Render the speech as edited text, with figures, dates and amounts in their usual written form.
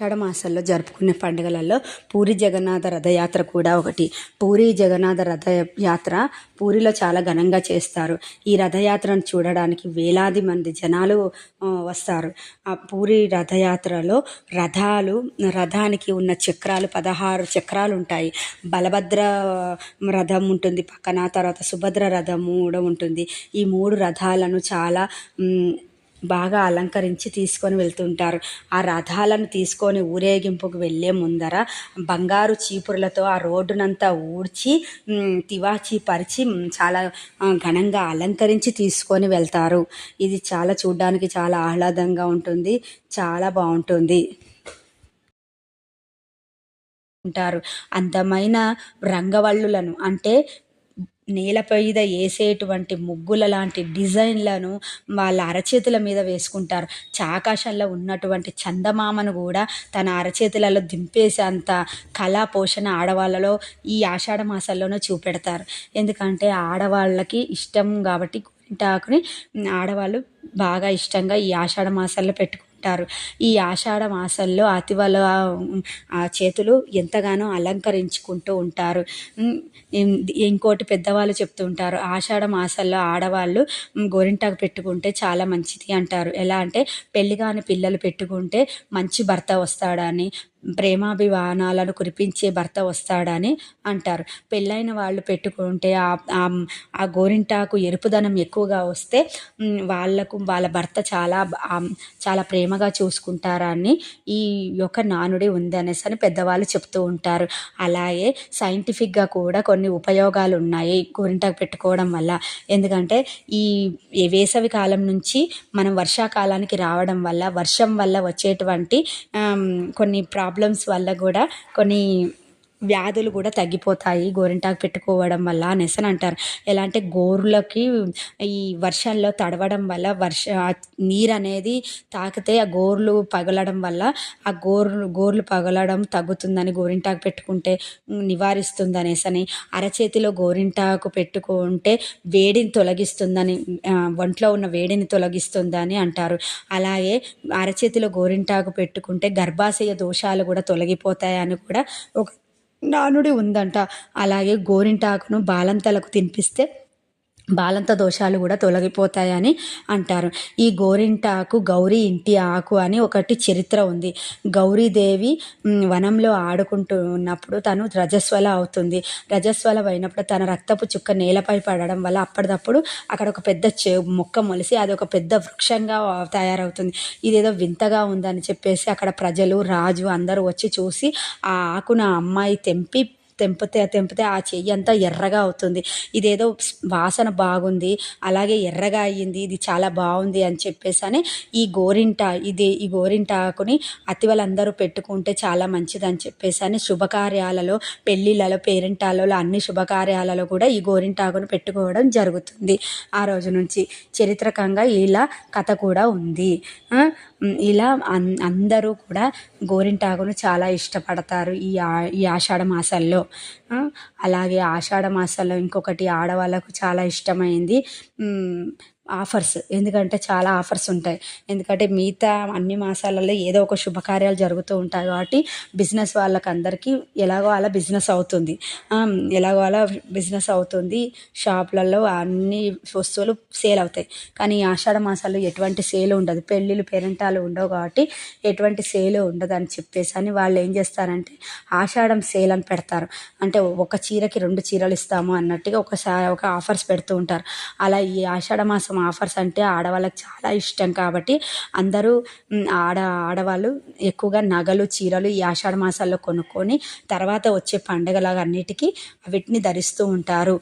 ఆషాఢమాసంలో జరుపుకునే పండుగలలో పూరి జగన్నాథ రథయాత్ర కూడా ఒకటి. పూరి జగన్నాథ రథయాత్ర పూరిలో చాలా ఘనంగా చేస్తారు. ఈ రథయాత్రను చూడడానికి వేలాది మంది జనాలు వస్తారు. ఆ పూరి రథయాత్రలో రథానికి ఉన్న చక్రాలు 16 చక్రాలు ఉంటాయి. బలభద్ర రథం ఉంటుంది పక్కన, తర్వాత సుభద్ర రథం కూడా ఉంటుంది. ఈ 3 రథాలను చాలా బాగా అలంకరించి తీసుకొని వెళ్తుంటారు. ఆ రథాలను తీసుకొని ఊరేగింపుకు వెళ్ళే ముందర బంగారు చీపురులతో ఆ రోడ్డునంతా ఊడ్చి తివాచీ పరిచి చాలా ఘనంగా అలంకరించి తీసుకొని వెళ్తారు. ఇది చాలా చూడ్డానికి చాలా ఆహ్లాదంగా ఉంటుంది, చాలా బాగుంటుంది. ఉంటారు అందమైన రంగవల్లులను, అంటే నేలపై వేసేటువంటి ముగ్గుల లాంటి డిజైన్లను వాళ్ళ అరచేతుల మీద వేసుకుంటారు. ఆకాశంలో ఉన్నటువంటి చందమామను కూడా తన అరచేతులలో దింపేసే అంత కళా పోషణ ఆడవాళ్ళలో ఈ ఆషాఢ మాసాల్లోనే చూపెడతారు. ఎందుకంటే ఆడవాళ్ళకి ఇష్టం కాబట్టి గోరింటాకుని ఆడవాళ్ళు బాగా ఇష్టంగా ఈ ఆషాఢ మాసాల్లో పెట్టుకుంటారు. ఈ ఆషాఢ మాసంలో అతివల చేతులు ఎంతగానో అలంకరించుకుంటూ ఉంటారు. ఇంకోటి పెద్దవాళ్ళు చెప్తూ ఉంటారు, ఆషాఢ మాసంలో ఆడవాళ్ళు గోరింటాకు పెట్టుకుంటే చాలా మంచిది అంటారు. ఎలా అంటే పెళ్లి కాని పిల్లలు పెట్టుకుంటే మంచి భర్త వస్తాడని, ప్రేమాభిమానాలను కురిపించే భర్త వస్తాడని అంటారు. పెళ్ళైన వాళ్ళు పెట్టుకుంటే ఆ గోరింటాకు ఎరుపుదనం ఎక్కువగా వస్తే వాళ్ళ భర్త చాలా ప్రేమగా చూసుకుంటారని ఈ యొక్క నానుడి ఉంది అనేసి అని పెద్దవాళ్ళు చెప్తూ ఉంటారు. అలాగే సైంటిఫిక్గా కూడా కొన్ని ఉపయోగాలు ఉన్నాయి గోరింటాకు పెట్టుకోవడం వల్ల. ఎందుకంటే ఈ వేసవి కాలం నుంచి మనం వర్షాకాలానికి రావడం వల్ల, వర్షం వల్ల వచ్చేటువంటి కొన్ని ప్రాబ్లమ్స్ వల్ల కూడా కొన్ని వ్యాధులు కూడా తగ్గిపోతాయి గోరింటాకు పెట్టుకోవడం వల్ల అనేసి అని అంటారు. ఎలా అంటే గోర్లకి ఈ వర్షంలో తడవడం వల్ల నీరు అనేది తాకితే ఆ గోర్లు పగలడం వల్ల ఆ గోర్లు పగలడం తగ్గుతుందని, గోరింటాకు పెట్టుకుంటే నివారిస్తుంది అనేసి అని, అరచేతిలో గోరింటాకు పెట్టుకుంటే వేడిని తొలగిస్తుందని, ఒంట్లో ఉన్న వేడిని తొలగిస్తుందని అంటారు. అలాగే అరచేతిలో గోరింటాకు పెట్టుకుంటే గర్భాశయ దోషాలు కూడా తొలగిపోతాయని కూడా ఒక నానుడి ఉందంట. అలాగే గోరింటాకును బాలంతలకు తినిపిస్తే బాలంత దోషాలు కూడా తొలగిపోతాయని అంటారు. ఈ గోరింటాకు గౌరీ ఇంటి ఆకు అని ఒకటి చరిత్ర ఉంది. గౌరీదేవి వనంలో ఆడుకుంటూ ఉన్నప్పుడు తను రజస్వల అవుతుంది. రజస్వల అయినప్పుడు తన రక్తపు చుక్క నేలపై పడడం వల్ల అప్పటిదప్పుడు అక్కడ ఒక పెద్ద మొక్క మొలిసి అది ఒక పెద్ద వృక్షంగా తయారవుతుంది. ఇదేదో వింతగా ఉందని చెప్పేసి అక్కడ ప్రజలు, రాజు అందరూ వచ్చి చూసి ఆ ఆకును ఆ అమ్మాయి తెంపితే ఆ చెయ్యి అంతా ఎర్రగా అవుతుంది. ఇదేదో వాసన బాగుంది, అలాగే ఎర్రగా అయ్యింది, ఇది చాలా బాగుంది అని చెప్పేసి అని ఈ గోరింటాకుని అతివలందరూ పెట్టుకుంటే చాలా మంచిది అని చెప్పేసి అని శుభకార్యాలలో, పెళ్ళిళ్ళలో, పేరెంటాలలో, అన్ని శుభకార్యాలలో కూడా ఈ గోరింటాకును పెట్టుకోవడం జరుగుతుంది. ఆ రోజు నుంచి చరిత్రకంగా ఇలా కథ కూడా ఉంది. ఇలా అందరూ కూడా గోరింటాకును చాలా ఇష్టపడతారు ఈ ఆషాఢ మాసాల్లో. అలాగే ఆషాఢ మాసాల్లో ఇంకొకటి ఆడవాళ్ళకు చాలా ఇష్టమైంది ఆఫర్స్. ఎందుకంటే చాలా ఆఫర్స్ ఉంటాయి. ఎందుకంటే మిగతా అన్ని మాసాలలో ఏదో ఒక శుభకార్యాలు జరుగుతూ ఉంటాయి కాబట్టి బిజినెస్ వాళ్ళకి అందరికీ ఎలాగో అలా బిజినెస్ అవుతుంది. షాపులలో అన్ని వస్తువులు సేల్ అవుతాయి. కానీ ఈ ఆషాఢ మాసాల్లో ఎటువంటి సేల్ ఉండదు. పెళ్ళిళ్ళు, పేరెంటాలు ఉండవు కాబట్టి ఎటువంటి సేల్ ఉండదు అని చెప్పేసి అని వాళ్ళు ఏం చేస్తారంటే ఆషాఢం సేల్ అని పెడతారు. అంటే ఒక చీరకి 2 చీరలు ఇస్తాము అన్నట్టుగా ఒక ఆఫర్స్ పెడుతూ ఉంటారు. అలా ఈ ఆషాఢ మాసం ఆఫర్స్ అంటే ఆడవాళ్ళకి చాలా ఇష్టం కాబట్టి అందరూ ఆడవాళ్ళు ఎక్కువగా నగలు, చీరలు ఈ ఆషాఢ మాసాల్లో కొనుక్కొని తర్వాత వచ్చే పండుగలాగా అన్నిటికీ వీటిని ధరిస్తూ ఉంటారు.